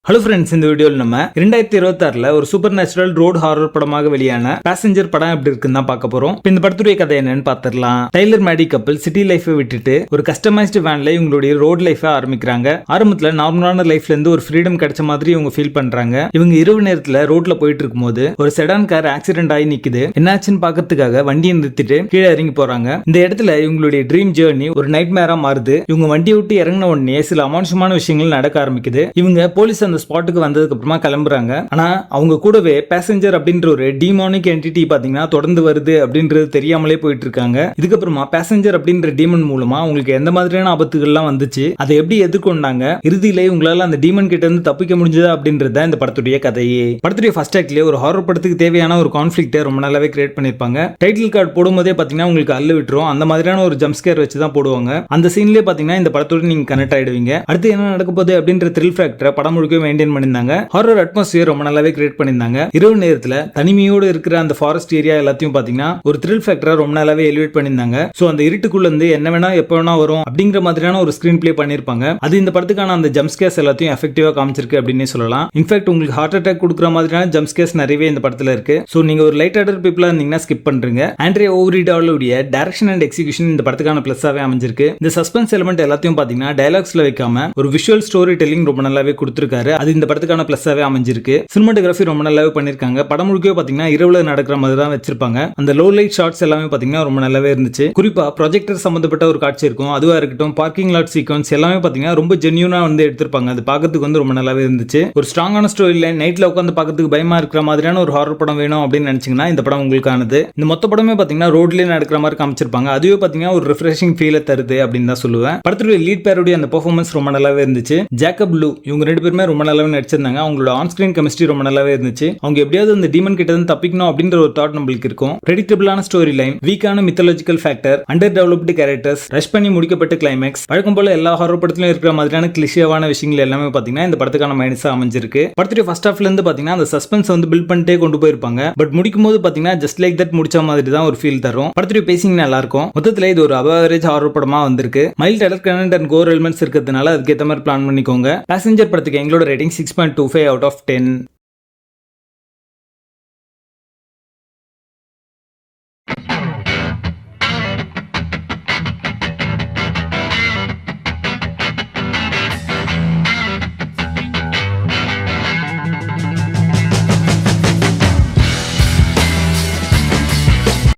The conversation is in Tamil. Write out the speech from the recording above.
ஹலோ ஃப்ரெண்ட்ஸ், இந்த வீடியோவில் நம்ம 2026 ஒரு சூப்பர் நேச்சுரல் ரோட் ஹாரர் படமாக வெளியான பேசஞ்சர் படம் எப்படி இருக்குன்னு தான் பார்க்க போறோம். இந்த படத்துடைய கதை என்னன்னு பார்த்துடலாம். டைலர் மேடி கப்பல் சிட்டி லைஃபை விட்டுட்டு ஒரு கஸ்டமைஸ்டு வேன்ல இவங்களுடைய ரோட் லைஃபை ஆரம்பிக்கிறாங்க. ஆரம்பத்துல நார்மலான லைஃப்ல இருந்து ஒரு ஃப்ரீடம் கிடைச்ச மாதிரி இவங்க ஃபீல் பண்றாங்க. இவங்க இரவு நேரத்துல ரோட்ல போயிட்டு இருக்கும்போது ஒரு செடான் கார் ஆக்சிடென்ட் ஆகி நிக்குது. என்னாச்சுன்னு பாக்கிறதுக்காக வண்டியை நிறுத்திட்டு கீழே இறங்கி போறாங்க. இந்த இடத்துல இவங்களுடைய ட்ரீம் ஜேர்னி ஒரு நைட் மேரா மாறுது. இவங்க வண்டியை விட்டு இறங்கின உடனே சில அமானுஷமான விஷயங்கள் நடக்க ஆரம்பிக்குது. இவங்க போலீஸ் அந்த ஸ்பாட்டுக்கு வந்ததுக்கு அப்புறமா கிளம்புறாங்க. ஆனா அவங்க கூடவே பேசஞ்சர் அப்படின்ற ஒரு டீமானிக் என்டிட்டி பாத்தீங்கன்னா தொடர்ந்து வருது அப்படின்றது தெரியாமலே போயிட்டு இருக்காங்க. இதுக்கப்புறமா பேசஞ்சர் அப்படின்ற டீமன் மூலமா உங்களுக்கு எந்த மாதிரியான ஆபத்துகள்லாம் வந்துச்சு, அதை எப்படி எதிர்கொண்டாங்க, இறுதியிலே உங்களால அந்த டீமன் கிட்ட இருந்து தப்பிக்க முடிஞ்சதா அப்படின்றத இந்த படத்துடைய கதையே. படத்துடைய ஃபர்ஸ்ட் ஆக்ட்லயே ஒரு ஹாரர் படத்துக்கு தேவையான ஒரு கான்ஃபிளிக்ட்டை ரொம்ப நல்லாவே கிரியேட் பண்ணிருப்பாங்க. டைட்டில் கார்டு போடும்போதே பாத்தீங்கன்னா உங்களுக்கு அள்ளு விட்டுரும். அந்த மாதிரியான ஒரு ஜம்ப் ஸ்கேர் வச்சு தான் போடுவாங்க. அந்த சீன்லயே பாத்தீங்கன்னா இந்த படத்தோட நீங்க கனெக்ட் ஆயிடுவீங்க. அடுத்து என்ன நடக்க போகுது அப்படின்ற த்ரில் ஃபேக்டரை படம் முழுக்க மெயின்டைன் பண்ணிருந்தாங்க. ஹாரர் அட்மாஸ்பியர் ரொம்ப நல்லாவே கிரியேட் பண்ணிருந்தாங்க. இரவு நேரத்துல தனிமையோடு இருக்கிற அந்த ஃபாரஸ்ட் ஏரியா எல்லாத்தையும் பாத்தீங்கன்னா ஒரு த்ரில் ஃபேக்டரை ரொம்ப நல்லாவே எலிவேட் பண்ணிருந்தாங்க. சோ அந்த இருட்டுக்குள்ள இருந்து என்ன வேணா எப்ப வேணா வரும் அப்படிங்கிற மாதிரியான ஒரு ஸ்கிரீன் பிளே பண்ணிருப்பாங்க. அது இந்த படத்துக்கான அந்த ஜம்ப் ஸ்கேர்ஸ் எல்லாத்தையும் எஃபெக்டிவா காமிச்சிருக்கு அப்படின்னு சொல்லலாம். இன்ஃபேக்ட் உங்களுக்கு ஹார்ட் அட்டாக் கொடுக்குற மாதிரியான ஜம்ப் ஸ்கேர்ஸ் நிறையவே இந்த படத்துல இருக்கு. சோ நீங்க ஒரு லைட் ஆர்டர் பீப்புளா இருந்தீங்கன்னா ஸ்கிப் பண்றீங்க. ஆண்ட்ரியா ஓவரிடாலுடைய டைரக்ஷன் அண்ட் எக்ஸிகியூஷன் இந்த படத்துக்கான பிளஸ்ஸாவே அமைஞ்சிருக்கு. இந்த சஸ்பென்ஸ் எலிமெண்ட் எல்லாத்தையும் பாத்தீங்கன்னா டயலாக்ஸ்ல வைக்காம ஒரு விஷுவல் ஸ்டோரி டெல்லிங் ரொம்ப நல்லாவே கொடுத்திருக்காரு. அது இந்த படத்துக்கான பிளஸ்ஸாவே அமைஞ்சிருக்கு. சினிமாட்டோகிராஃபி ரொம்ப நல்லாவே பண்ணிருக்காங்க. படம் முழுக்கவே பாத்தீங்கன்னா இரவுல நடக்கிற மாதிரி தான் வச்சிருப்பாங்க. அந்த லோ லைட் ஷாட்ஸ் எல்லாமே பாத்தீங்கன்னா ரொம்ப நல்லாவே இருந்துச்சு. குறிப்பா ப்ரொஜெக்டர் சம்பந்தப்பட்ட ஒரு காட்சி இருக்கும். அதுவா இருக்கட்டும், பார்க்கிங் லாட் சீக்வன்ஸ் எல்லாமே பாத்தீங்கன்னா ரொம்ப ஜென்யூனா வந்து எடுத்திருப்பாங்க. அது பாக்கிறதுக்கு வந்து ரொம்ப நல்லாவே இருந்துச்சு. ஒரு ஸ்ட்ராங்கான ஸ்டோரி லைன், நைட்ல உட்காந்து பாக்கிறதுக்கு பயமா இருக்கிற மாதிரியான ஒரு ஹாரர் படம் வேணும் அப்படின்னு நினைச்சீங்கன்னா இந்த படம் உங்களுக்கானது. இந்த மொத்த படமே பாத்தீங்கன்னா ரோட்லயே நடக்கிற மாதிரி காமிச்சிருப்பாங்க. அதுவே பாத்தீங்கன்னா ஒரு ரிஃப்ரெஷிங் ஃபீலை தருது அப்படின்னு தான் சொல்லுவேன். படத்துடைய லீட் பேருடைய அந்த பெர்ஃபார்மன்ஸ் ரொம்ப நல்லாவே இருந்துச்சு. ஜேக்கப் ப்ளூ இவங்க ரெண்டு பேருமே ரொம்ப நல்லாவே நடிச்சிருந்தாங்க. அவங்களோட ஆன் ஸ்கிரீன் கெமிஸ்ட்ரி ரொம்ப நல்லாவே இருந்துச்சு. அவங்க எப்படியாவது அந்த டீமன் கிட்ட இருந்து தப்பிக்கணும் அப்படின்ற ஒரு தாட் நம்மளுக்கு இருக்கும். பிரெடிக்டபிளான ஸ்டோரி லைன், வீக்கான mythological factor, under developed characters, rush பண்ணி முடிக்கப்பட்ட கிளைமேக்ஸ், வழக்கம் போல எல்லா ஹாரர் படத்திலும் இருக்கிற மாதிரியான கிளிஷேவான விஷயங்கள் எல்லாமே பாத்தீங்கன்னா இந்த படத்துக்கான மைனஸா அமைஞ்சிருக்கு. படத்துடைய ஃபர்ஸ்ட் ஹாஃப்ல இருந்து பாத்தீங்கன்னா அந்த சஸ்பென்ஸ் வந்து பில்ட் பண்ணிட்டே கொண்டு போயிருப்பாங்க. பட் முடிக்கும் போது பாத்தீங்கன்னா ஜஸ்ட் லைக் தட் முடிச்ச மாதிரி தான் ஒரு ஃபீல் தரும். படத்துடைய பேசிங் நல்லா இருக்கும். மொத்தத்துல இது ஒரு அபவரேஜ் ஹாரர் படமா வந்திருக்கு. Mild electronic and core elements இருக்கிறதுனால அதுக்கு ஏத்த மாதிரி பிளான் பண்ணிக்கோங்க. பேசஞ்சர் படத்துக்கு எங்களோட ரேட்டிங் 6.25 out of 10.